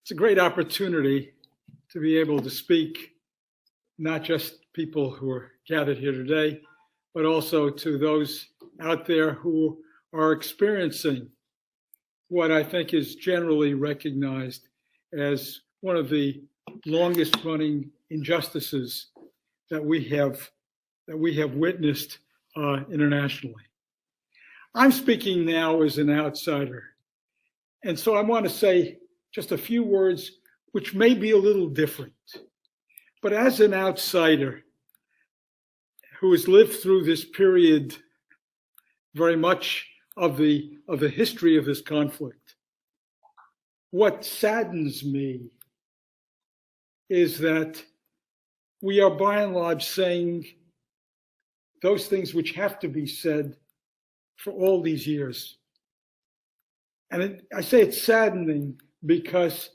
It's a great opportunity to be able to speak, not just people who are gathered here today, but also to those out there who are experiencing what I think is generally recognized as one of the longest running injustices that we have witnessed internationally. I'm speaking now as an outsider. And so I want to say just a few words which may be a little different. But as an outsider who has lived through this period very much of the history of this conflict, what saddens me is that we are by and large saying those things which have to be said for all these years. And I say it's saddening because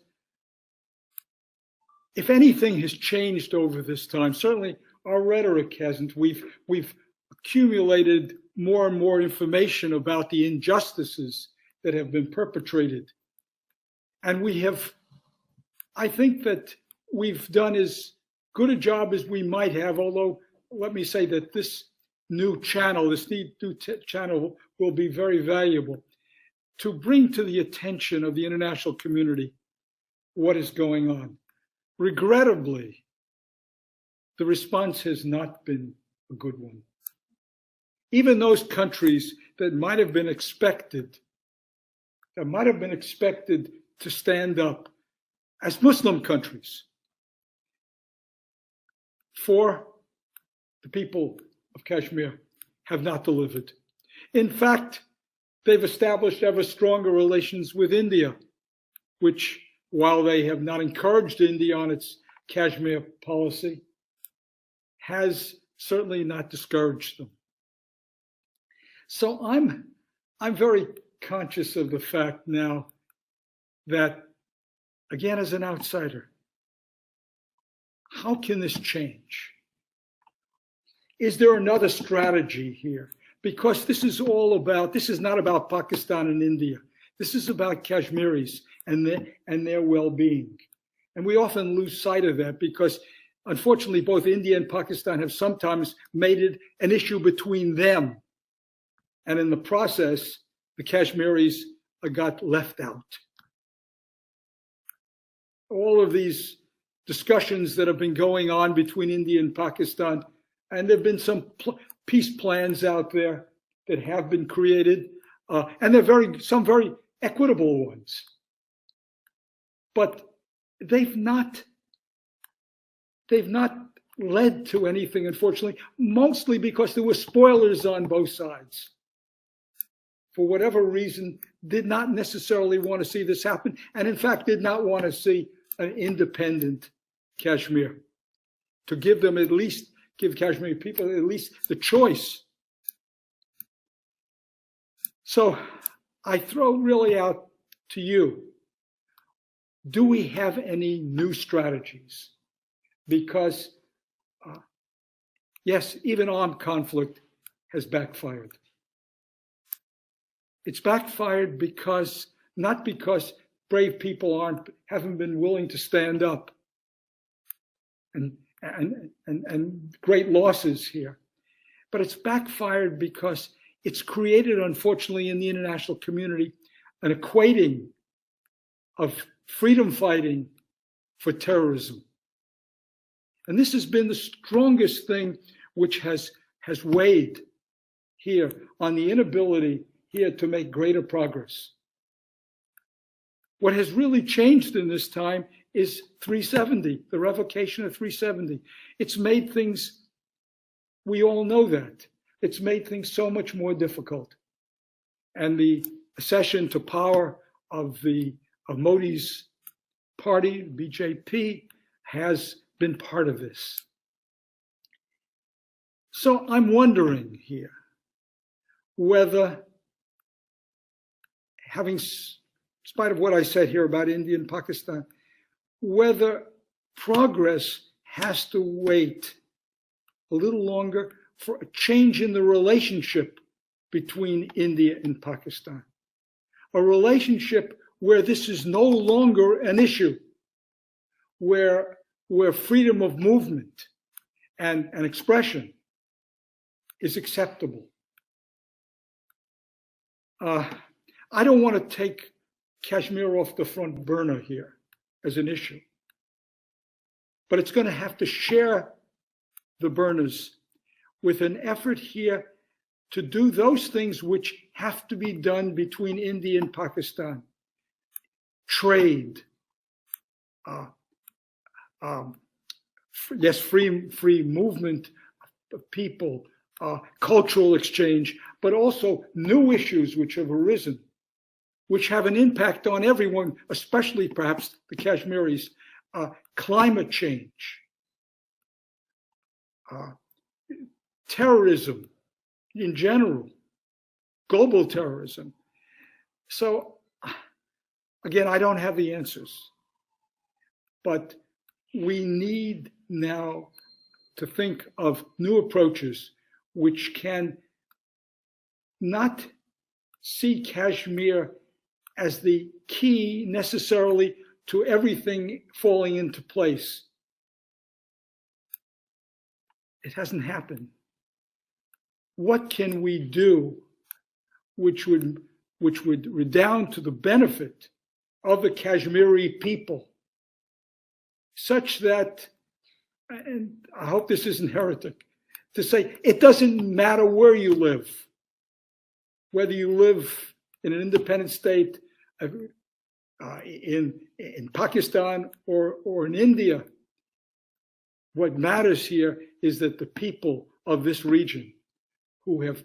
if anything has changed over this time, certainly our rhetoric hasn't. We've accumulated more and more information about the injustices that have been perpetrated. And I think that we've done as good a job as we might have, although let me say that this new channel will be very valuable to bring to the attention of the international community what is going on. Regrettably, the response has not been a good one. Even those countries that might have been expected to stand up as Muslim countries for the people of Kashmir have not delivered. In fact, they've established ever stronger relations with India, which, while they have not encouraged India on its Kashmir policy, has certainly not discouraged them. So I'm very conscious of the fact now that, again, as an outsider, how can this change? Is there another strategy here? Because this is not about Pakistan and India. This is about Kashmiris and their well-being. And we often lose sight of that because, unfortunately, both India and Pakistan have sometimes made it an issue between them. And in the process, the Kashmiris got left out. All of these discussions that have been going on between India and Pakistan, and there have been some peace plans out there that have been created, and they're some very equitable ones. But they've not led to anything, unfortunately, mostly because there were spoilers on both sides. For whatever reason, did not necessarily want to see this happen, and in fact did not want to see an independent Kashmir, to give Kashmiri people at least the choice. So I throw really out to you, do we have any new strategies? Because yes, even armed conflict has backfired. It's backfired not because brave people haven't been willing to stand up, and great losses here. But it's backfired because it's created, unfortunately, in the international community, an equating of freedom fighting for terrorism. And this has been the strongest thing which has weighed here on the inability here to make greater progress. What has really changed in this time is 370, the revocation of 370. It's made things, we all know that, it's made things so much more difficult. And the accession to power of Modi's party, BJP, has been part of this. So I'm wondering here whether, in spite of what I said here about India and Pakistan, whether progress has to wait a little longer for a change in the relationship between India and Pakistan. A relationship where this is no longer an issue, where freedom of movement and expression is acceptable. I don't want to take Kashmir off the front burner here as an issue, but it's going to have to share the burners with an effort here to do those things which have to be done between India and Pakistan. Trade, yes, free movement of people, cultural exchange, but also new issues which have arisen, which have an impact on everyone, especially perhaps the Kashmiris. Climate change, terrorism in general, global terrorism. So again, I don't have the answers, but we need now to think of new approaches which can not see Kashmir as the key necessarily to everything falling into place. It hasn't happened. What can we do which would redound to the benefit of the Kashmiri people, such that, and I hope this isn't heretic, to say it doesn't matter where you live, whether you live in an independent state, in Pakistan or in India. What matters here is that the people of this region who have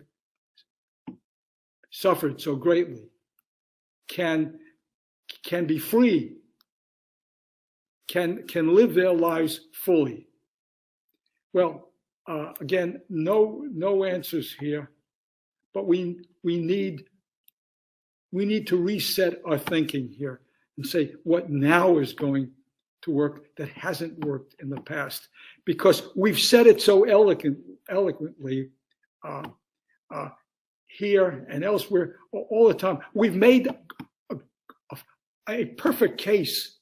suffered so greatly can be free, can live their lives fully. Well, again, no answers here, but we need to reset our thinking here and say what now is going to work that hasn't worked in the past, because we've said it so eloquently here and elsewhere all the time. We've made a perfect case,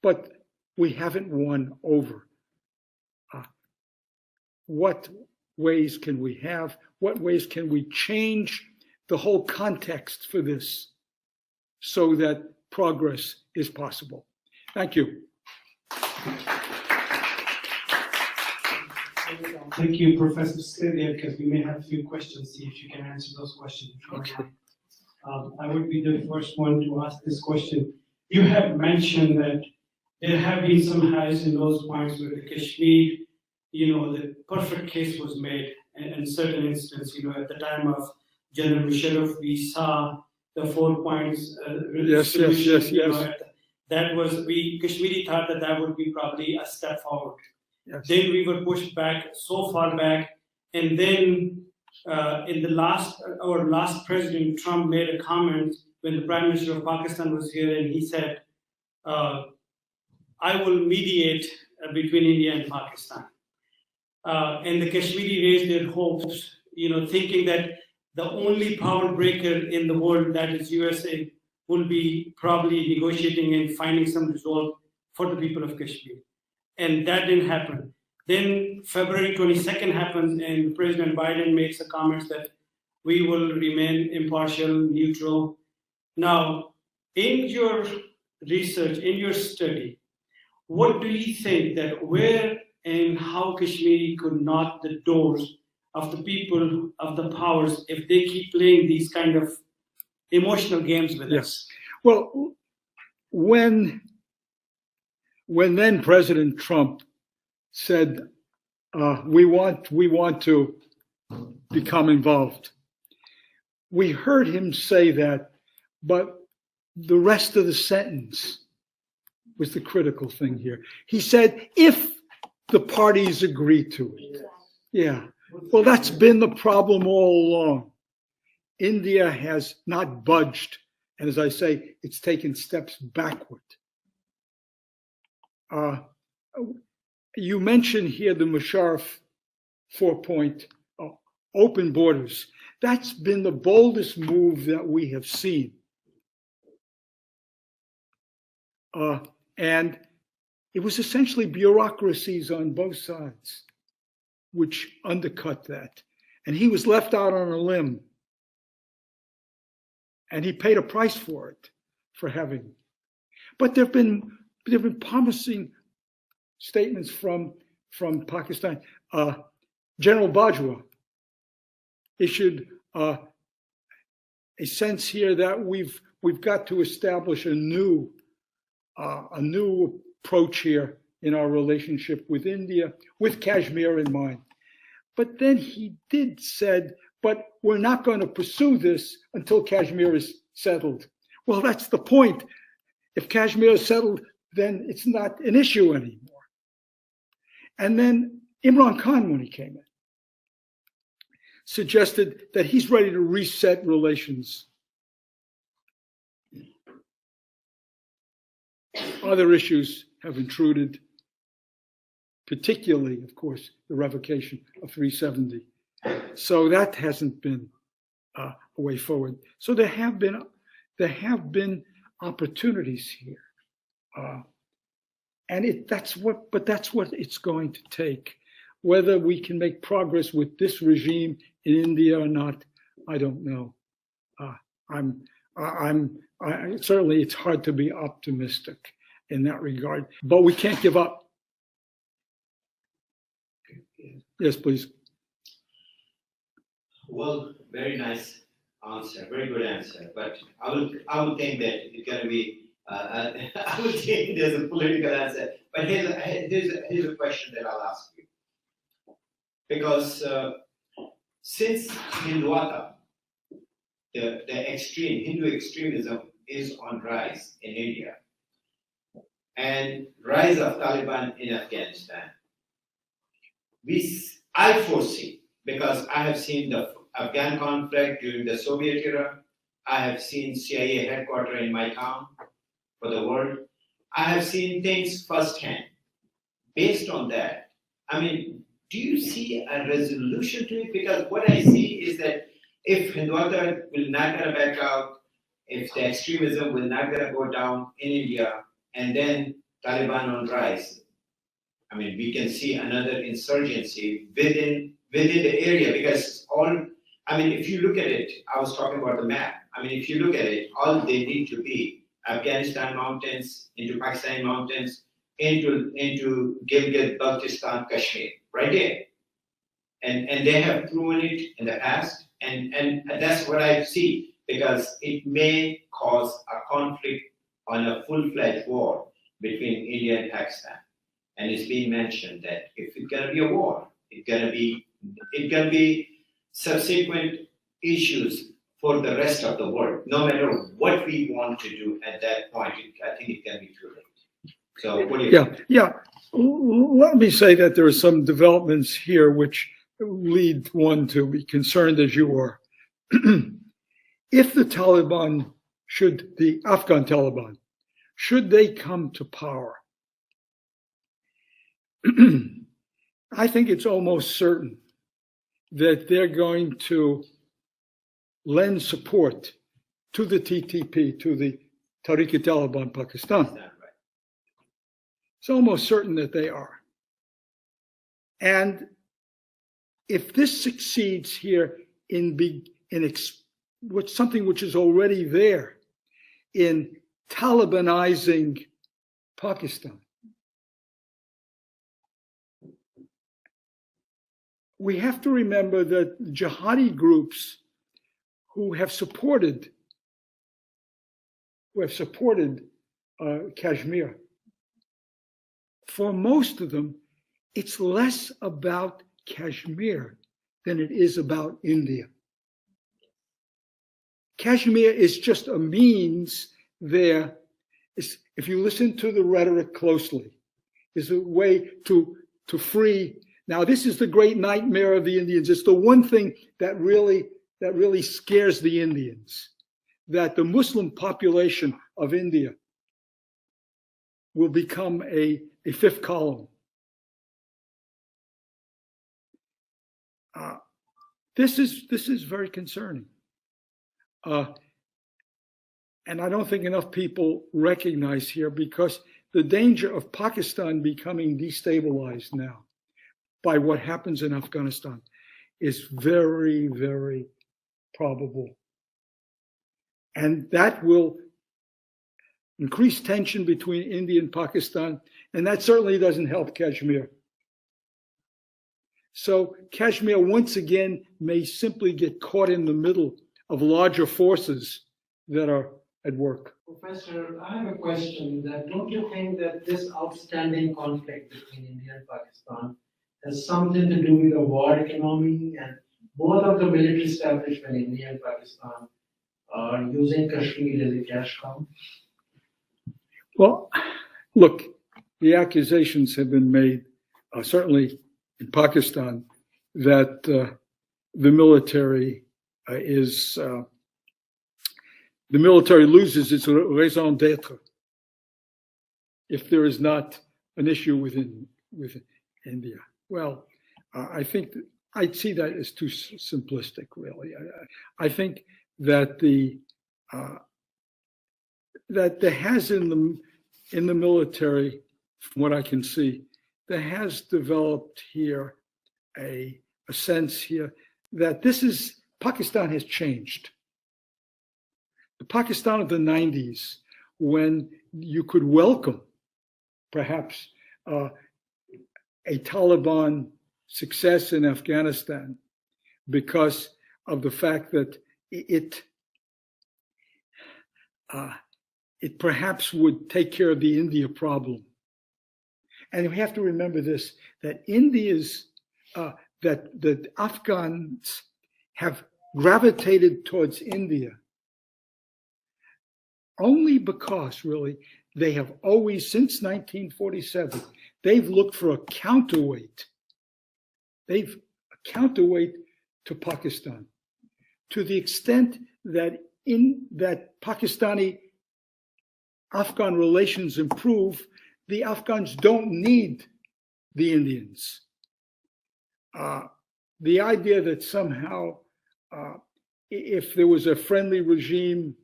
but we haven't won over. What ways can we have? What ways can we change the whole context for this so that progress is possible? Thank you. Thank you, Professor. Stay there because we may have a few questions. See if you can answer those questions. Okay. I would be the first one to ask this question. You have mentioned that there have been some highs in those points where the Kashmir, the perfect case was made. In certain instances, at the time of General Musharraf, we saw the 4 points. Yes. That was, Kashmiri thought that would be probably a step forward. Yes. Then we were pushed back so far back, and then in the last president, Trump made a comment when the Prime Minister of Pakistan was here, and he said, I will mediate between India and Pakistan. And the Kashmiri raised their hopes, thinking that the only power breaker in the world, that is USA, will be probably negotiating and finding some resolve for the people of Kashmir. And that didn't happen. Then February 22nd happens, and President Biden makes a comment that we will remain impartial, neutral. Now, in your research, in your study, what do you think that where and how Kashmiri could knock the doors of the people, of the powers, if they keep playing these kind of emotional games with us? Well, when then President Trump said, we want to become involved, we heard him say that, but the rest of the sentence was the critical thing here. He said, if the parties agree to it. Yeah. Well, that's been the problem all along. India has not budged. And as I say, it's taken steps backward. You mentioned here the Musharraf 4-point open borders. That's been the boldest move that we have seen. And it was essentially bureaucracies on both sides which undercut that. And he was left out on a limb. And he paid a price for it, for having. But there have been promising statements from Pakistan. General Bajwa issued a sense here that we've got to establish a new approach here in our relationship with India, with Kashmir in mind. But then he said, but we're not going to pursue this until Kashmir is settled. Well, that's the point. If Kashmir is settled, then it's not an issue anymore. And then Imran Khan, when he came in, suggested that he's ready to reset relations. Other issues have intruded, particularly, of course, the revocation of 370. So that hasn't been a way forward. So there have been opportunities here, and that's what it's going to take. Whether we can make progress with this regime in India or not, I don't know. Certainly it's hard to be optimistic in that regard, but we can't give up. Yes, please. Well, very nice answer, very good answer. But I would think that it's going to be. I would think there's a political answer. But here's a question that I'll ask you, because since Hindutva, the Hindu extremism is on rise in India, and rise of Taliban in Afghanistan, I foresee, because I have seen the Afghan conflict during the Soviet era, I have seen CIA headquarters in my town for the world, I have seen things firsthand. Based on that, I mean, do you see a resolution to it? Because what I see is that if Hindutva will not gonna back out, if the extremism will not gonna go down in India, and then Taliban on rise, I mean, we can see another insurgency within the area, because if you look at it, I was talking about the map. I mean, if you look at it, all they need to be Afghanistan mountains, into Pakistan mountains, into Gilgit-Baltistan, Kashmir, right there. And they have proven it in the past, and that's what I see, because it may cause a conflict on a full-fledged war between India and Pakistan. And it's been mentioned that if it's going to be a war, it's going to be subsequent issues for the rest of the world. No matter what we want to do at that point, I think it can be too late. So what do you think? Yeah. Let me say that there are some developments here which lead one to be concerned as you are. If the Afghan Taliban, should they come to power, I think it's almost certain that they're going to lend support to the TTP, to the Tariq-e-Taliban Pakistan. It's almost certain that they are. And if this succeeds here in something which is already there, in Talibanizing Pakistan, we have to remember that jihadi groups who have supported Kashmir, for most of them, it's less about Kashmir than it is about India. Kashmir is just a means there. If you listen to the rhetoric closely, is a way to free. Now, this is the great nightmare of the Indians. It's the one thing that really scares the Indians, that the Muslim population of India will become a fifth column. this is very concerning. And I don't think enough people recognize here, because the danger of Pakistan becoming destabilized now by what happens in Afghanistan is very, very probable. And that will increase tension between India and Pakistan, and that certainly doesn't help Kashmir. So Kashmir once again may simply get caught in the middle of larger forces that are at work. Professor, I have a question. That don't you think that this outstanding conflict between India and Pakistan has something to do with the war economy, and both of the military establishment, India and Pakistan, are using Kashmir as a cash cow? Well, look, the accusations have been made, certainly in Pakistan, that the military loses its raison d'etre if there is not an issue with India. Well, I think I'd see that as too simplistic, really. I think that that there has in the military, from what I can see, there has developed here a sense here that Pakistan has changed. The Pakistan of the 90s, when you could welcome perhaps a Taliban success in Afghanistan because of the fact that it perhaps would take care of the India problem. And we have to remember this, that that the Afghans have gravitated towards India only because, really, they have always, since 1947, they've looked for a counterweight. They've a counterweight to Pakistan, to the extent that that Pakistani-Afghan relations improve, the Afghans don't need the Indians. The idea that somehow, if there was a friendly regime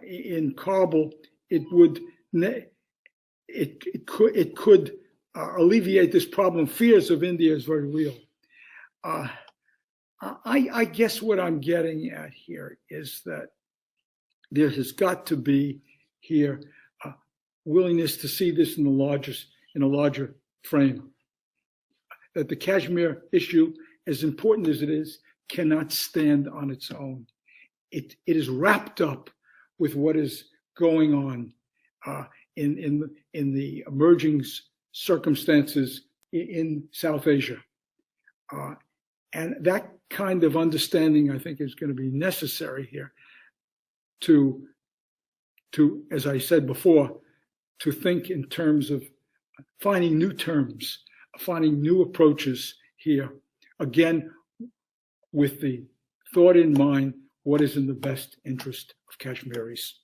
in Kabul, it could alleviate this problem. Fears of India is very real. I guess what I'm getting at here is that there has got to be here willingness to see this in a larger frame. That the Kashmir issue, as important as it is, cannot stand on its own. It is wrapped up with what is going on in the emerging circumstances in South Asia. And that kind of understanding, I think, is going to be necessary here to, as I said before, to think in terms of finding new terms, finding new approaches here, again, with the thought in mind, what is in the best interest of Kashmiris.